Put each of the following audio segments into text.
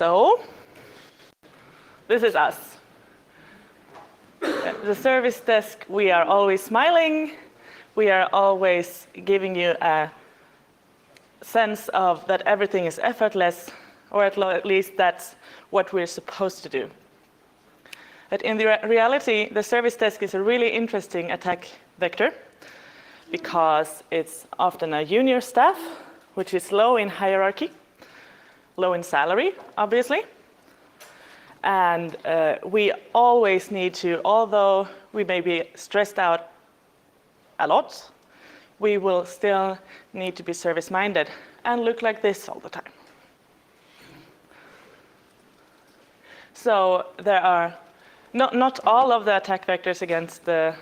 So this is us. The service desk, we are always smiling. We are always giving you a sense of that everything is effortless, or at least that's what we're supposed to do. But in the reality, the service desk is a really interesting attack vector because it's often a junior staff, which is low in hierarchy, low in salary, obviously. And we always need to, although we may be stressed out a lot, we will still need to be service-minded and look like this all the time. So there are not all of the attack vectors against the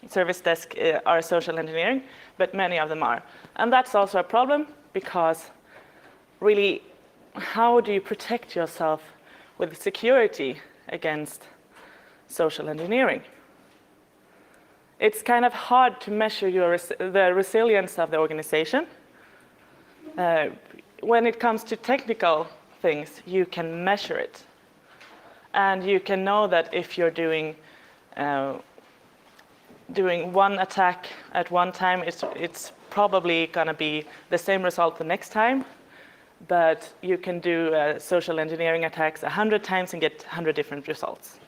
service desk are social engineering, but many of them are. And that's also a problem because really, how do you protect yourself with security against social engineering? It's kind of hard to measure the resilience of the organization. When it comes to technical things, you can measure it. And you can know that if you're doing one attack at one time, it's probably going to be the same result the next time. But you can do social engineering attacks 100 times and get 100 different results.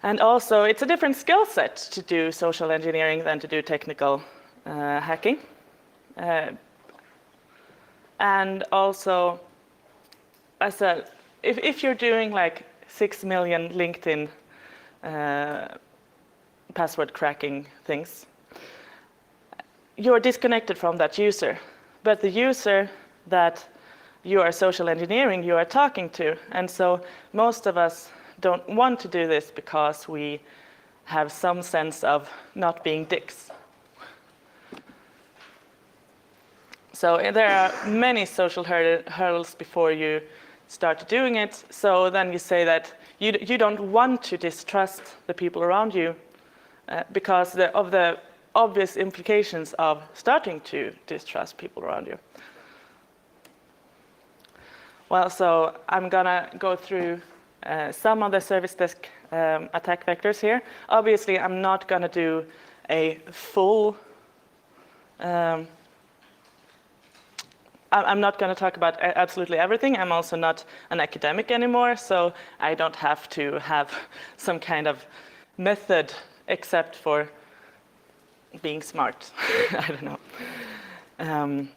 And also, it's a different skill set to do social engineering than to do technical hacking. And also, if you're doing like 6 million LinkedIn password cracking things, you're disconnected from that user. But the user that you are social engineering, you are talking to. And so most of us don't want to do this because we have some sense of not being dicks. So there are many social hurdles before you start doing it. So then you say that you don't want to distrust the people around you because of the obvious implications of starting to distrust people around you. Well, so I'm gonna go through some of the service desk attack vectors here. Obviously, I'm not gonna do a full, I'm not gonna talk about absolutely everything. I'm also not an academic anymore, so I don't have to have some kind of method except for being smart. I don't know.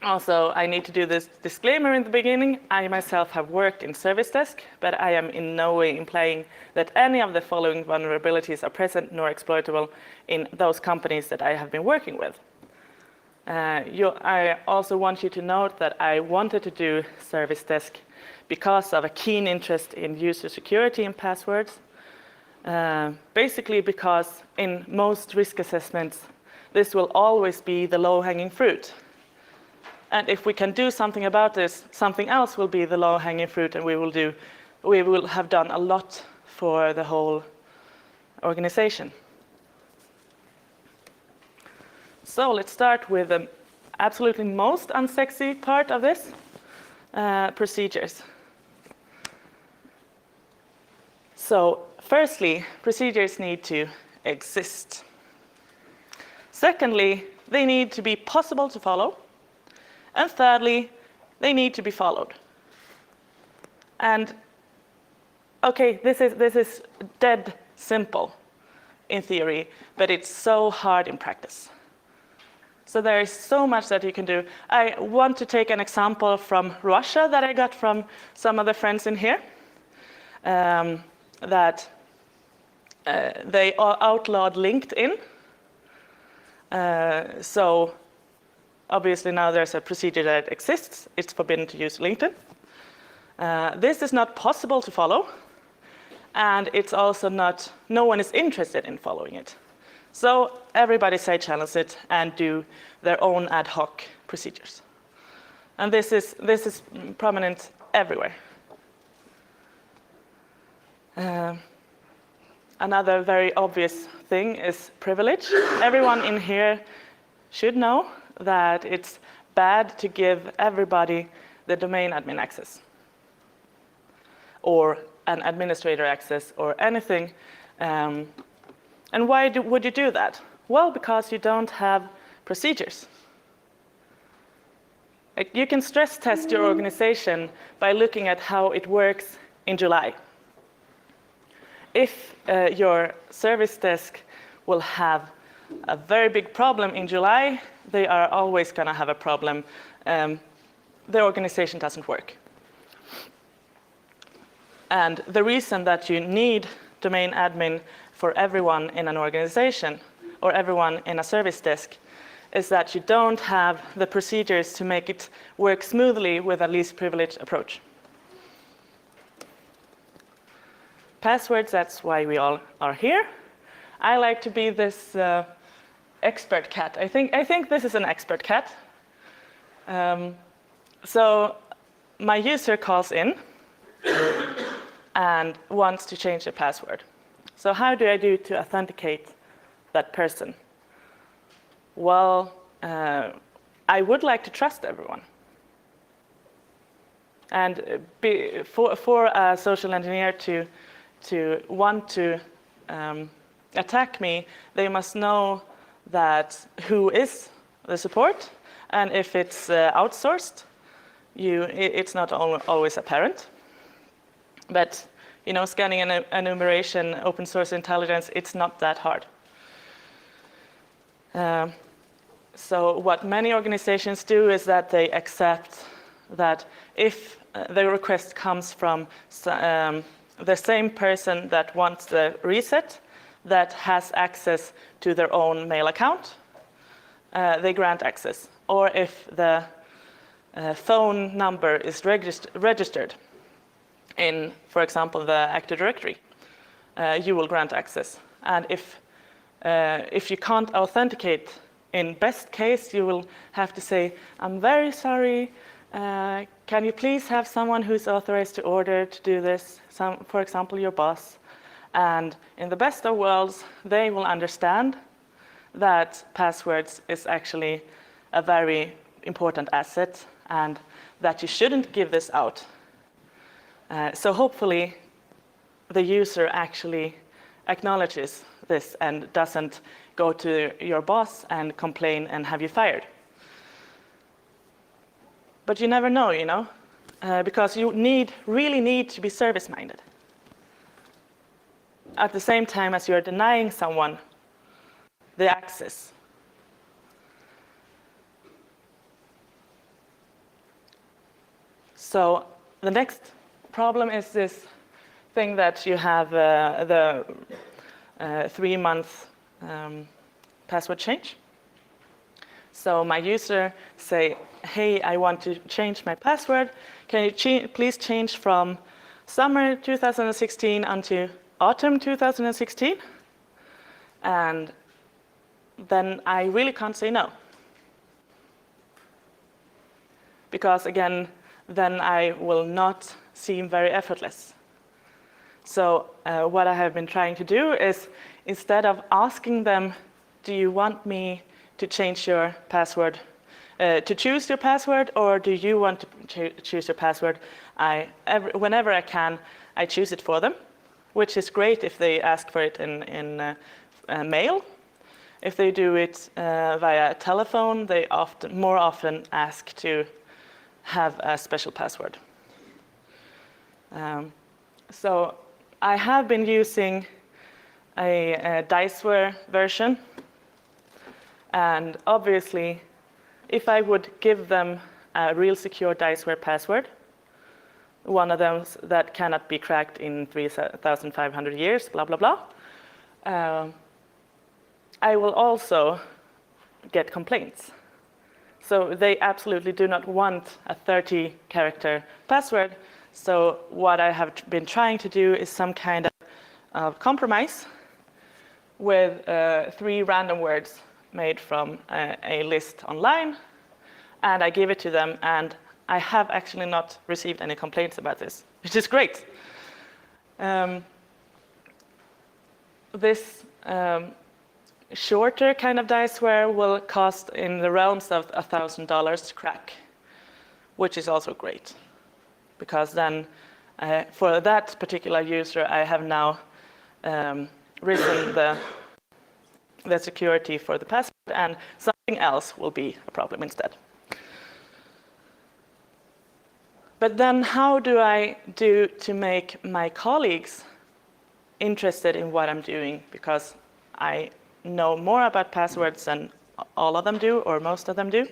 Also, I need to do this disclaimer in the beginning. I myself have worked in service desk, but I am in no way implying that any of the following vulnerabilities are present nor exploitable in those companies that I have been working with. I also want you to note that I wanted to do service desk because of a keen interest in user security and passwords. Basically because in most risk assessments, this will always be the low-hanging fruit. And if we can do something about this, something else will be the low-hanging fruit, and we will have done a lot for the whole organization. So let's start with the absolutely most unsexy part of this, procedures. So firstly, procedures need to exist. Secondly, they need to be possible to follow. And thirdly, they need to be followed. And okay, this is dead simple in theory, but it's so hard in practice. So there is so much that you can do. I want to take an example from Russia that I got from some of the friends in here, that they outlawed LinkedIn. So obviously now there's a procedure that exists. It's forbidden to use LinkedIn. This is not possible to follow. And it's also not, no one is interested in following it. So everybody side channels it and do their own ad hoc procedures. And this is prominent everywhere. Another very obvious thing is privilege. Everyone in here should know that it's bad to give everybody the domain admin access or an administrator access or anything. And why would you do that? Well, because you don't have procedures. You can stress test your organization by looking at how it works in July. If your service desk will have a very big problem in July, they are always going to have a problem. The organization doesn't work. And the reason that you need domain admin for everyone in an organization or everyone in a service desk is that you don't have the procedures to make it work smoothly with a least privilege approach. Passwords, that's why we all are here. I like to be this expert cat. I think this is an expert cat. So my user calls in and wants to change the password. So how do I do to authenticate that person? Well, I would like to trust everyone. And for a social engineer to want to attack me, they must know that who is the support, and if it's outsourced, it's not always apparent. But scanning and enumeration, open source intelligence, it's not that hard. So what many organizations do is that they accept that if the request comes from the same person that wants the reset, that has access to their own mail account, they grant access. Or if the phone number is registered in, for example, the Active Directory, you will grant access. And if you can't authenticate, in best case, you will have to say, I'm very sorry, can you please have someone who's authorized to order to do this, for example, your boss. And in the best of worlds, they will understand that passwords is actually a very important asset and that you shouldn't give this out. So hopefully, the user actually acknowledges this and doesn't go to your boss and complain and have you fired. But you never know, because you really need to be service-minded. At the same time as you're denying someone the access. So the next problem is this thing that you have the 3-month password change. So my user say, hey, I want to change my password. Can you please change from summer 2016 until autumn 2016? And then I really can't say no. Because again, then I will not seem very effortless. So what I have been trying to do is, instead of asking them, do you want me to change your password, to choose your password, or do you want to choose your password? Whenever I can, I choose it for them, which is great if they ask for it in mail. If they do it via telephone, they more often ask to have a special password. So I have been using a Diceware version. And obviously, if I would give them a real secure Diceware password, one of those that cannot be cracked in 3,500 years, blah, blah, blah, I will also get complaints. So they absolutely do not want a 30-character password. So what I have been trying to do is some kind of compromise with 3 random words made from a list online, and I give it to them, and I have actually not received any complaints about this, which is great. This shorter kind of Diceware will cost in the realms of $1,000 to crack, which is also great, because then for that particular user, I have now risen the security for the password, and something else will be a problem instead. But then how do I do to make my colleagues interested in what I'm doing? Because I know more about passwords than all of them do, or most of them do.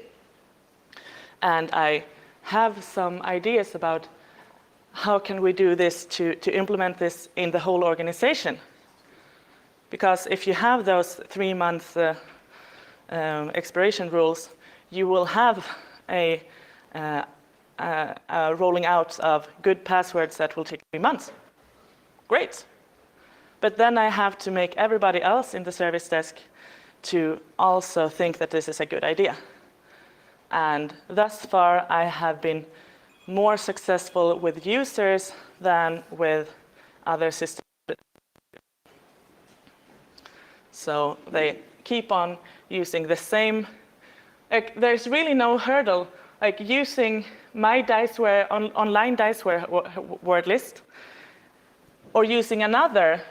And I have some ideas about how can we do this to implement this in the whole organization. Because if you have those 3-month expiration rules, you will have a rolling out of good passwords that will take 3 months. Great. But then I have to make everybody else in the service desk to also think that this is a good idea. And thus far, I have been more successful with users than with other systems. So they keep on using the same. There's really no hurdle, like using my Diceware online Diceware word list, or using another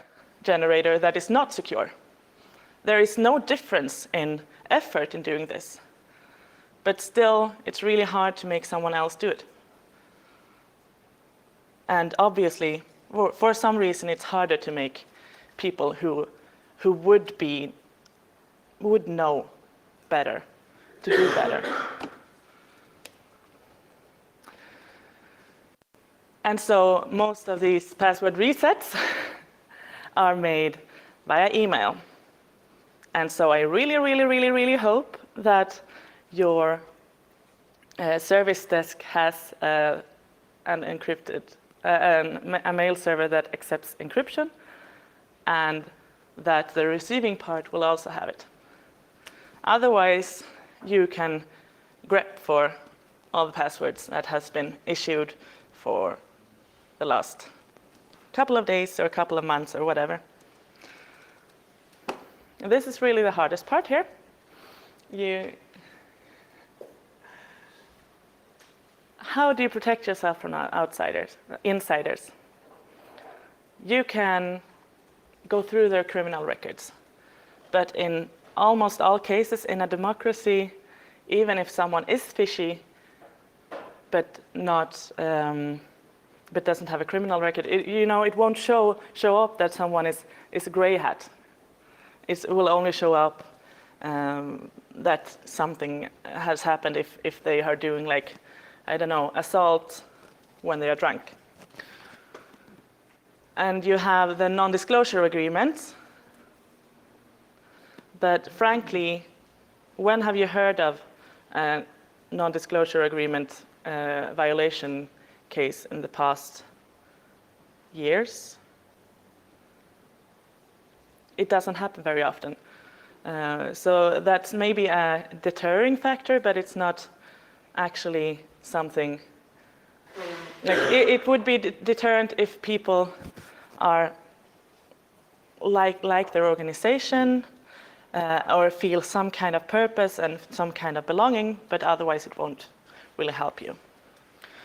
generator that is not secure. There is no difference in effort in doing this. But still, it's really hard to make someone else do it. And obviously, for some reason, it's harder to make people who would know better to do better. And so most of these password resets are made via email. And so I really hope that your service desk has an encrypted, a mail server that accepts encryption, and that the receiving part will also have it. Otherwise, you can grep for all the passwords that has been issued for the last couple of days or a couple of months or whatever. And this is really the hardest part here. How do you protect yourself from outsiders, insiders? You can go through their criminal records. But in almost all cases in a democracy, even if someone is fishy, but doesn't have a criminal record, it won't show up that someone is a gray hat. It will only show up that something has happened if they are doing, like, I don't know, assault when they are drunk. And you have the non-disclosure agreements. But frankly, when have you heard of a non-disclosure agreement violation case in the past years? It doesn't happen very often. So that's maybe a deterring factor, but it's not actually something. Like it would be deterrent if people are like their organization or feel some kind of purpose and some kind of belonging, but otherwise it won't really help you.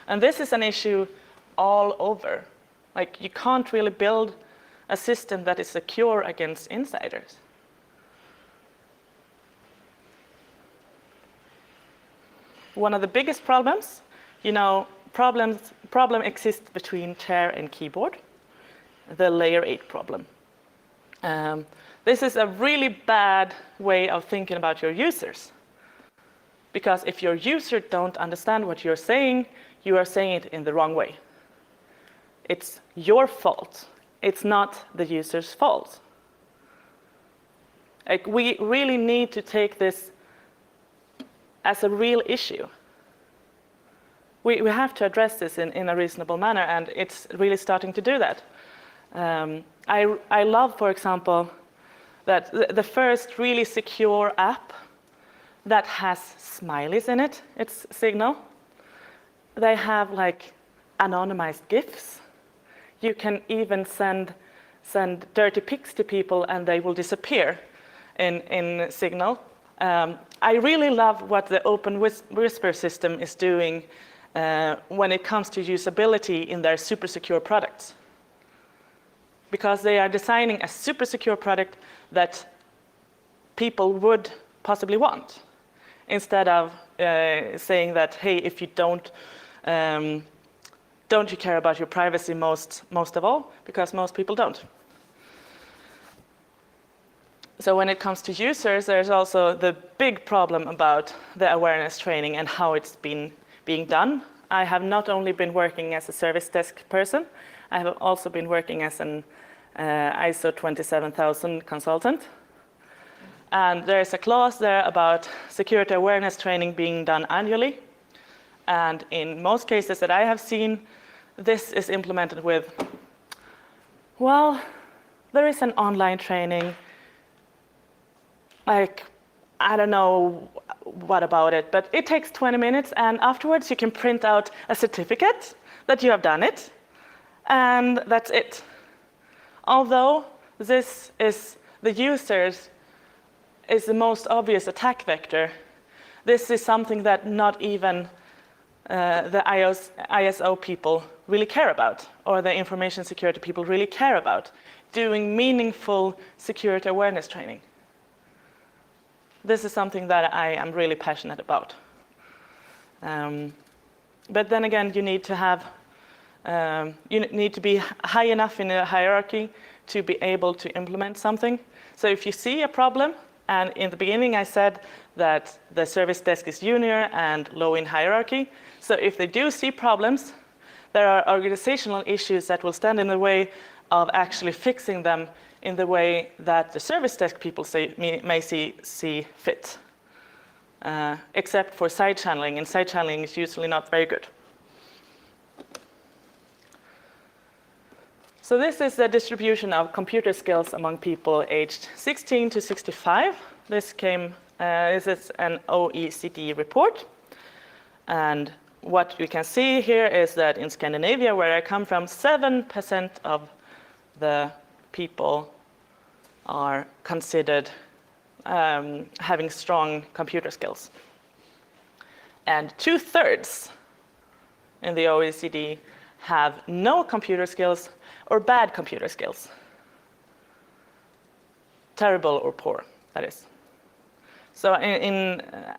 And this is an issue all over. Like, you can't really build a system that is secure against insiders. One of the biggest problems, problem exists between chair and keyboard, the layer 8 problem. This is a really bad way of thinking about your users. Because if your user don't understand what you're saying, you are saying it in the wrong way. It's your fault. It's not the user's fault. Like, we really need to take this as a real issue. We have to address this in a reasonable manner, and it's really starting to do that. I love, for example, that the first really secure app that has smileys in it, it's Signal. They have, like, anonymized GIFs. You can even send dirty pics to people and they will disappear in Signal. I really love what the Open Whisper system is doing when it comes to usability in their super secure products. Because they are designing a super secure product that people would possibly want, instead of saying that, hey, if you don't you care about your privacy most of all? Because most people don't. So when it comes to users, there's also the big problem about the awareness training and how it's being done. I have not only been working as a service desk person, I have also been working as an ISO 27000 consultant. And there's a clause there about security awareness training being done annually. And in most cases that I have seen, this is implemented with, well, there is an online training, like, I don't know what about it, but it takes 20 minutes, and afterwards you can print out a certificate that you have done it, and that's it. Although this is the users is the most obvious attack vector, this is something that not even the ISO people really care about, or the information security people really care about, doing meaningful security awareness training. This is something that I am really passionate about. But then again, you need to be high enough in a hierarchy to be able to implement something. So if you see a problem, and in the beginning I said that the service desk is junior and low in hierarchy, so if they do see problems, there are organizational issues that will stand in the way of actually fixing them in the way that the service desk people may see fit, except for side channeling, and side channeling is usually not very good. So this is the distribution of computer skills among people aged 16 to 65. This is an OECD report, and what you can see here is that in Scandinavia, where I come from, 7% of the people are considered having strong computer skills. And 2/3 in the OECD have no computer skills or bad computer skills. Terrible or poor, that is. So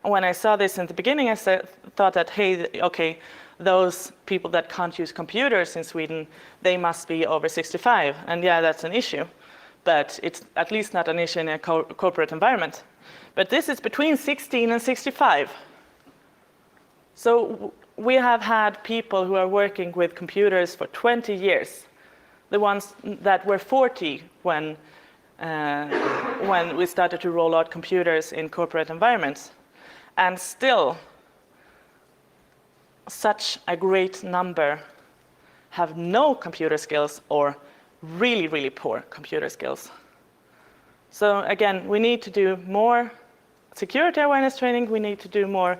when I saw this in the beginning, I thought that, hey, okay, those people that can't use computers in Sweden, they must be over 65. And yeah, that's an issue. But it's at least not an issue in a corporate environment. But this is between 16 and 65. So we have had people who are working with computers for 20 years, the ones that were 40 when we started to roll out computers in corporate environments. And still, such a great number have no computer skills or really, really poor computer skills. So again, we need to do more security awareness training. We need to do more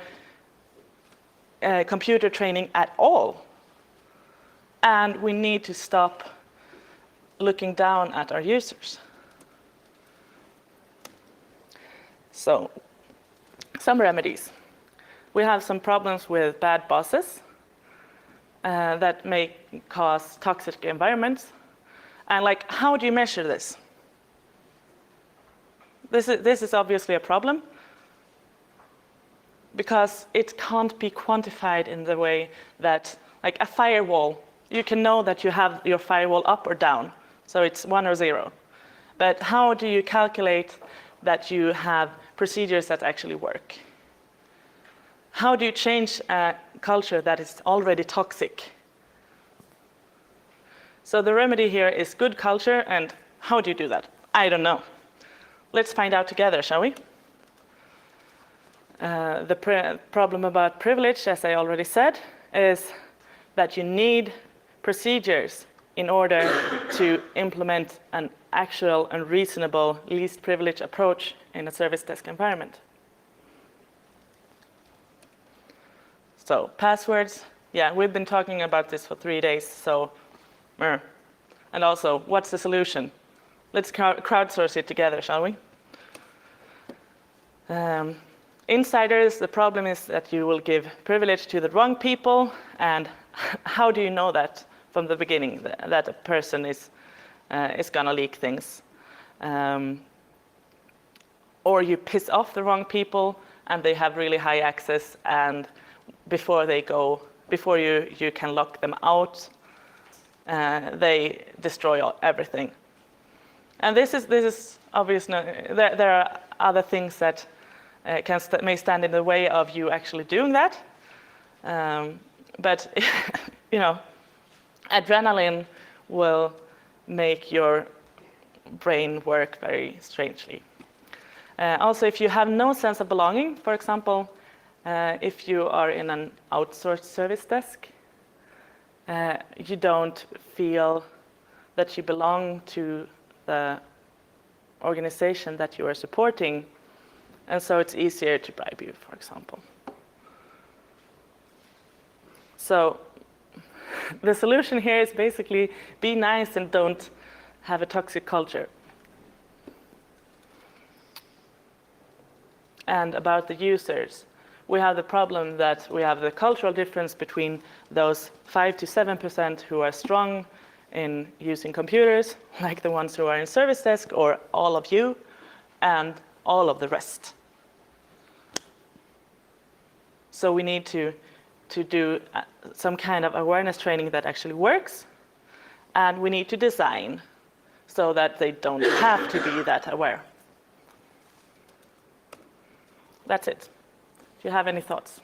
computer training at all. And we need to stop looking down at our users. So, some remedies. We have some problems with bad bosses that may cause toxic environments. And like, how do you measure this? This is obviously a problem because it can't be quantified in the way that, like a firewall, you can know that you have your firewall up or down, so it's 1 or 0. But how do you calculate that you have procedures that actually work? How do you change a culture that is already toxic? So the remedy here is good culture, and how do you do that? I don't know. Let's find out together, shall we? The problem about privilege, as I already said, is that you need procedures in order to implement an actual and reasonable least privilege approach in a service desk environment. So passwords, yeah, we've been talking about this for 3 days, so, and also, what's the solution? Let's crowdsource it together, shall we? insiders, the problem is that you will give privilege to the wrong people, and how do you know that from the beginning, that a person is gonna leak things? Or you piss off the wrong people, and they have really high access, and before you can lock them out, they destroy everything. And this is obvious. There are other things that may stand in the way of you actually doing that. But adrenaline will make your brain work very strangely. Also, if you have no sense of belonging, for example, if you are in an outsourced service desk, you don't feel that you belong to the organization that you are supporting, and so it's easier to bribe you, for example. So the solution here is basically be nice and don't have a toxic culture. And about the users, we have the problem that we have the cultural difference between those 5 to 7% who are strong in using computers, like the ones who are in service desk, or all of you, and all of the rest. So we need to do some kind of awareness training that actually works, and we need to design so that they don't have to be that aware. That's it. Do you have any thoughts?